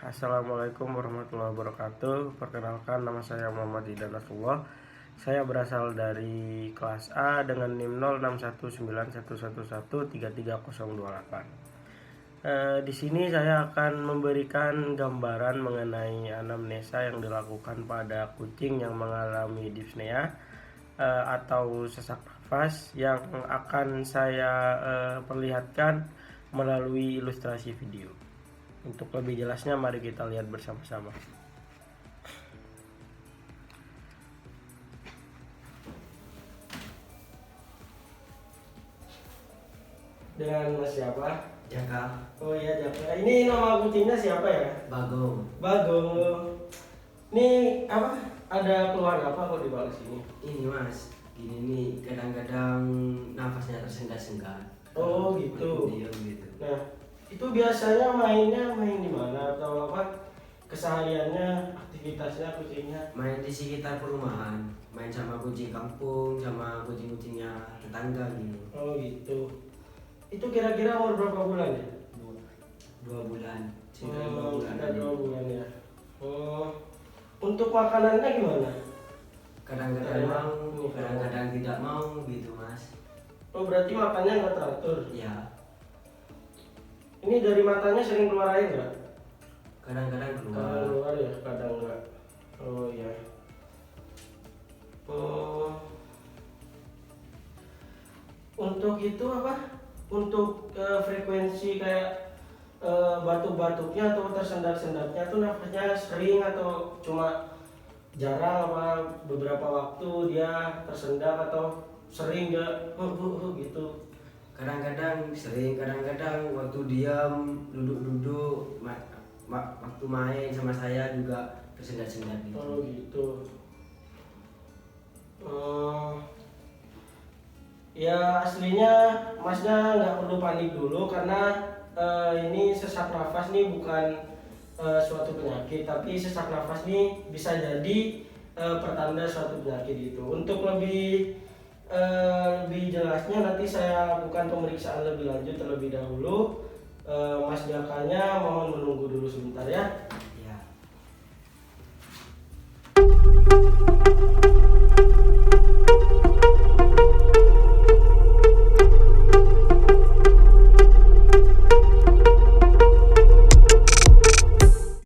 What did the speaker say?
Assalamualaikum warahmatullahi wabarakatuh. Perkenalkan, nama saya Muhammad Hidayatullah. Saya berasal dari kelas A dengan NIM 061911333028. Di sini saya akan memberikan gambaran mengenai anamnesa yang dilakukan pada kucing yang mengalami dyspnea atau sesak nafas, yang akan saya perlihatkan melalui ilustrasi video. Untuk lebih jelasnya, mari kita lihat bersama-sama. Dengan Mas siapa? Jaka. Oh iya, Jaka. Ini nama kucingnya siapa ya? Bagong. Bagong. Ini apa? Ada keluhan apa kalau dibawa ke sini? Ini Mas, gini nih, kadang-kadang nafasnya tersendat-sendat. Oh gitu. Diam gitu. Nah, itu biasanya main di mana atau apa? Kesehariannya, aktivitasnya kucingnya? Main di sekitar perumahan, main sama kucing kampung, sama kucing-kucingnya tetangga gitu. Oh gitu. Itu kira-kira umur berapa bulan ya? 2 bulan. Sekitar 2 Oh, bulan. sekitar 2 bulan ya. Oh, untuk makanannya gimana? Kadang-kadang mau, kadang-kadang tidak mau gitu Mas. Oh, berarti makannya nggak teratur. Ya, Ini dari matanya sering keluar air nggak? kadang-kadang Kadang keluar. keluar ya, kadang nggak. Oh ya. Oh, untuk itu apa? Untuk frekuensi kayak batuk-batuknya atau tersendat-sendatnya tuh nafasnya sering atau cuma jarang, apa beberapa waktu dia tersendat atau sering dia gitu? Kadang-kadang sering, kadang-kadang waktu diam, duduk-duduk, waktu main sama saya juga tersendat-sendat gitu. Oh gitu. Ya aslinya Masnya nggak perlu panik dulu, karena ini sesak nafas nih bukan suatu penyakit, tapi sesak nafas nih bisa jadi pertanda suatu penyakit itu. Untuk lebih jelasnya nanti saya lakukan pemeriksaan lebih lanjut terlebih dahulu. Mas Jakanya mohon menunggu dulu sebentar ya.